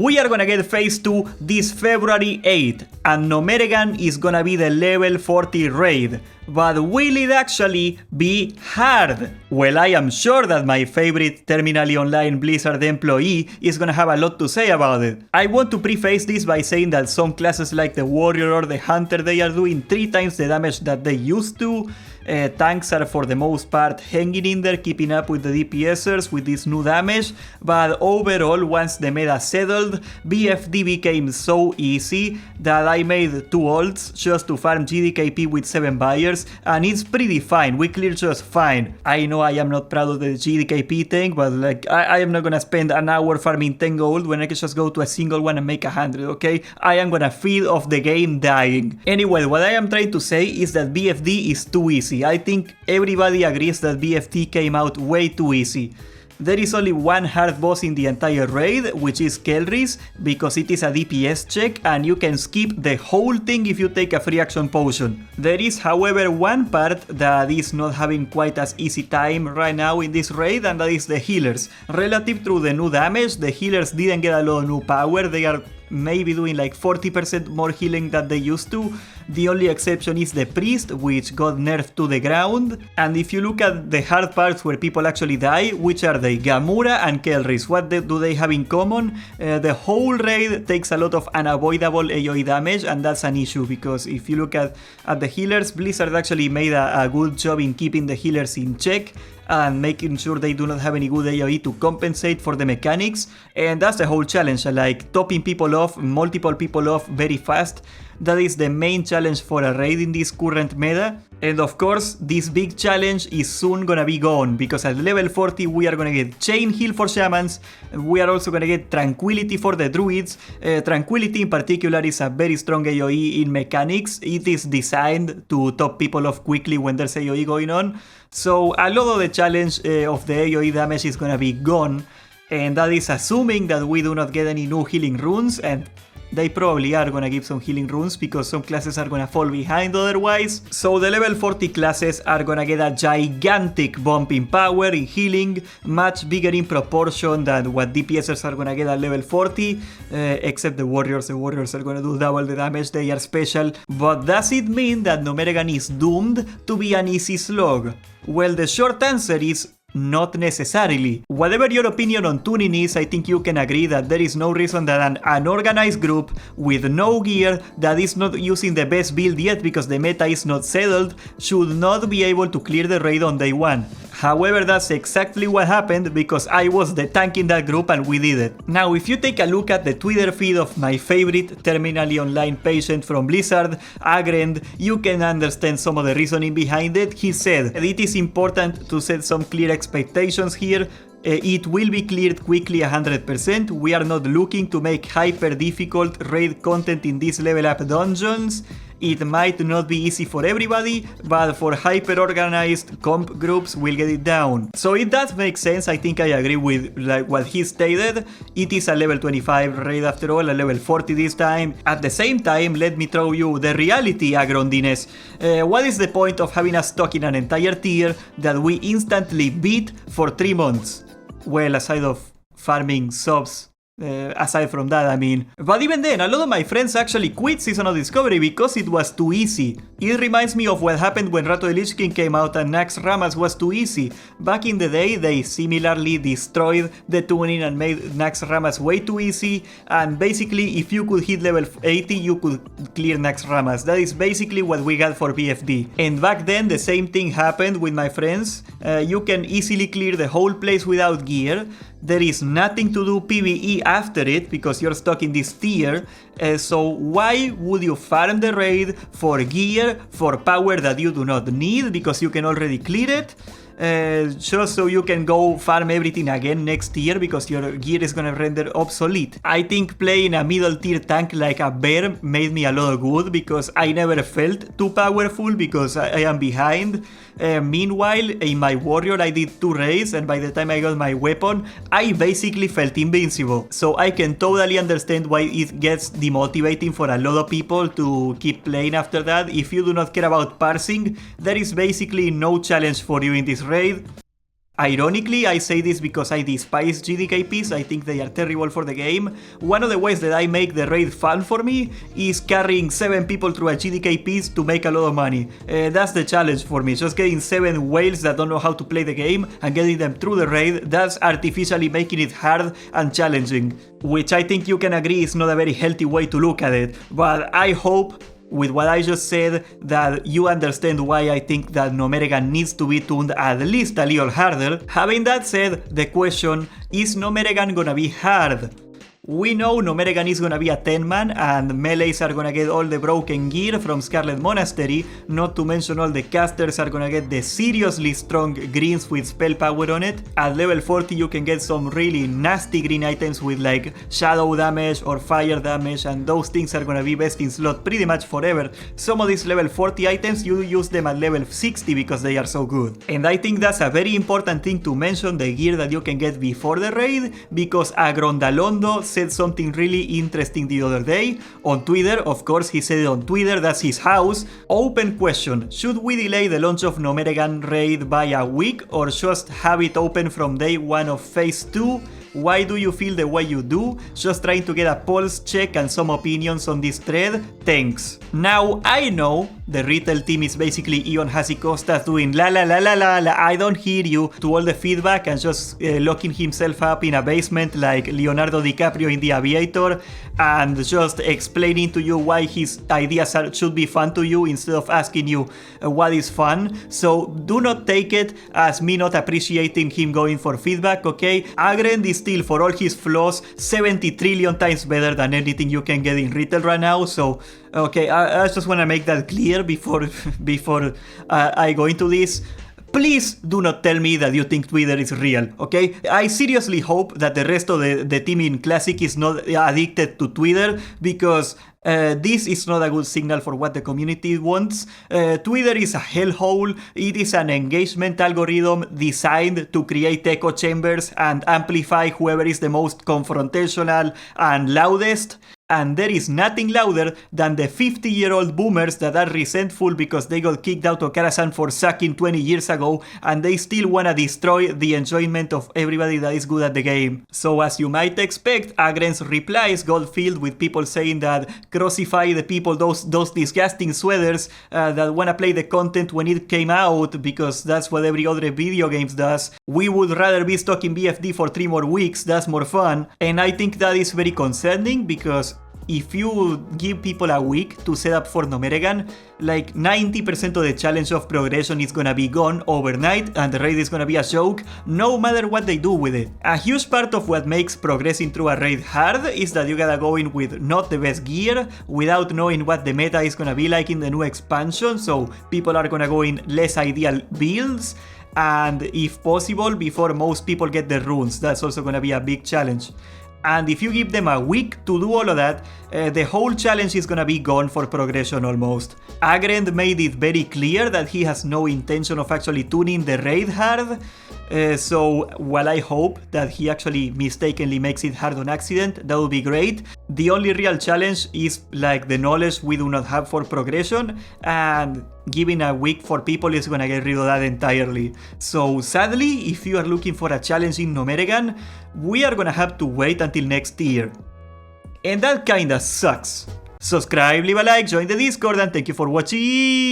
We are gonna get phase 2 this February 8th, and Gnomeregan is gonna be the level 40 raid. But will it actually be hard? Well, I am sure that my favorite terminally online Blizzard employee is gonna have a lot to say about it. I want to preface this by saying that some classes like the Warrior or the Hunter, they are doing 3 times the damage that they used to. Tanks are for the most part hanging in there, keeping up with the DPSers with this new damage, but overall, once the meta settled, BFD became so easy that I made 2 ults just to farm GDKP with 7 buyers, and it's pretty fine. We clear just fine. I know I am not proud of the GDKP tank, but like I am not gonna spend an hour farming 10 gold when I can just go to a single one and make 100, okay? I am gonna feed off the game dying. Anyway, what I am trying to say is that BFD is too easy. I think everybody agrees that BFT came out way too easy. There is only one hard boss in the entire raid, which is Kelris, because it is a DPS check and you can skip the whole thing if you take a free action potion. There is, however, one part that is not having quite as easy time right now in this raid, and that is the healers. Relative to the new damage, the healers didn't get a lot of new power. They are maybe doing like 40% more healing than they used to. The only exception is the priest, which got nerfed to the ground. And if you look at the hard parts where people actually die, which are they? Gamura and Kelris. What do they have in common? The whole raid takes a lot of unavoidable AoE damage, and that's an issue because if you look at the healers, Blizzard actually made a good job in keeping the healers in check and making sure they do not have any good AoE to compensate for the mechanics. And that's the whole challenge, like topping people off, multiple people off very fast. That is the main challenge for a raid in this current meta. And of course, this big challenge is soon gonna be gone, because at level 40 we are gonna get Chain Heal for Shamans, we are also gonna get Tranquility for the Druids. Tranquility in particular is a very strong AoE in mechanics. It is designed to top people off quickly when there's AoE going on. So a lot of the challenge of the AoE damage is gonna be gone, and that is assuming that we do not get any new healing runes, and they probably are gonna give some healing runes because some classes are gonna fall behind otherwise. So the level 40 classes are gonna get a gigantic bump in power, in healing, much bigger in proportion than what DPSers are gonna get at level 40, except the Warriors. The Warriors are gonna do double the damage, they are special. But does it mean that Gnomeregan is doomed to be an easy slog? Well, the short answer is not necessarily. Whatever your opinion on tuning is, I think you can agree that there is no reason that an unorganized group with no gear that is not using the best build yet because the meta is not settled should not be able to clear the raid on day 1. However, that's exactly what happened because I was the tank in that group and we did it. Now, if you take a look at the Twitter feed of my favorite terminally online patient from Blizzard, Agrend, you can understand some of the reasoning behind it. He said, "It is important to set some clear expectations here. It will be cleared quickly 100%. We are not looking to make hyper difficult raid content in these level up dungeons. It might not be easy for everybody, but for hyper-organized comp groups, we'll get it down." So it does make sense. I think I agree with like what he stated. It is a level 25 raid after all, a level 40 this time. At the same time, let me throw you the reality, Agrondines. What is the point of having us stuck in an entire tier that we instantly beat for 3 months? Well, aside of farming subs. Aside from that, I mean. But even then, a lot of my friends actually quit Season of Discovery because it was too easy. It reminds me of what happened when Rato de Lich King came out and Nax Ramas was too easy. Back in the day, they similarly destroyed the tuning and made Nax Ramas way too easy. And basically, if you could hit level 80, you could clear Nax Ramas. That is basically what we got for BFD. And back then, the same thing happened with my friends. You can easily clear the whole place without gear. There is nothing to do PvE after it because you're stuck in this tier, so why would you farm the raid for gear, for power that you do not need because you can already clear it? Just so you can go farm everything again next year because your gear is gonna render obsolete. I think playing a middle tier tank like a bear made me a lot of good because I never felt too powerful because I am behind. Meanwhile, in my warrior I did 2 raids and by the time I got my weapon, I basically felt invincible. So I can totally understand why it gets demotivating for a lot of people to keep playing after that. If you do not care about parsing, there is basically no challenge for you in this raid. Ironically, I say this because I despise GDKPs, I think they are terrible for the game. One of the ways that I make the raid fun for me is carrying 7 people through a GDKPs to make a lot of money. That's the challenge for me, just getting 7 whales that don't know how to play the game and getting them through the raid. That's artificially making it hard and challenging, which I think you can agree is not a very healthy way to look at it. But I hope with what I just said that you understand why I think that Gnomeregan needs to be tuned at least a little harder. Having that said, the question, is Gnomeregan gonna be hard? We know Gnomeregan is gonna be a 10-man and melees are gonna get all the broken gear from Scarlet Monastery, not to mention all the casters are gonna get the seriously strong greens with spell power on it. At level 40 you can get some really nasty green items with like shadow damage or fire damage, and those things are gonna be best in slot pretty much forever. Some of these level 40 items you use them at level 60 because they are so good. And I think that's a very important thing to mention, the gear that you can get before the raid, because Agrondalondo said something really interesting the other day on Twitter. Of course, he said it on Twitter, that's his house. Open question, should we delay the launch of Gnomeregan raid by a week or just have it open from day 1 of phase 2? Why do you feel the way you do? Just trying to get a pulse check and some opinions on this thread. Thanks. Now, I know the retail team is basically Ion Hasikosta doing la la la la la la, I don't hear you, to all the feedback and just locking himself up in a basement like Leonardo DiCaprio in The Aviator and just explaining to you why his ideas should be fun to you instead of asking you what is fun. So do not take it as me not appreciating him going for feedback, okay? Agrend is still, for all his flaws, 70 trillion times better than anything you can get in retail right now. So okay, I just want to make that clear before I go into this. Please do not tell me that you think Twitter is real, okay? I seriously hope that the rest of the team in Classic is not addicted to Twitter, because this is not a good signal for what the community wants. Twitter is a hellhole. It is an engagement algorithm designed to create echo chambers and amplify whoever is the most confrontational and loudest. And there is nothing louder than the 50-year-old boomers that are resentful because they got kicked out of Karazhan for sucking 20 years ago and they still wanna destroy the enjoyment of everybody that is good at the game. So as you might expect, Agrend's replies got filled with people saying that crucify the people, those disgusting sweaters that wanna play the content when it came out, because that's what every other video games does. We would rather be stuck in BFD for 3 more weeks, that's more fun. And I think that is very concerning, because if you give people a week to set up for Gnomeregan, like 90% of the challenge of progression is gonna be gone overnight and the raid is gonna be a joke, no matter what they do with it. A huge part of what makes progressing through a raid hard is that you gotta go in with not the best gear, without knowing what the meta is gonna be like in the new expansion, so people are gonna go in less ideal builds, and if possible, before most people get the runes. That's also gonna be a big challenge. And if you give them a week to do all of that, the whole challenge is gonna be gone for progression almost. Agrend made it very clear that he has no intention of actually tuning the raid hard, so while I hope that he actually mistakenly makes it hard on accident, that would be great. The only real challenge is like the knowledge we do not have for progression, and giving a week for people is gonna get rid of that entirely. So sadly, if you are looking for a challenge in Gnomeregan, we are gonna have to wait until next year. And that kinda sucks. Subscribe, leave a like, join the Discord, and thank you for watching!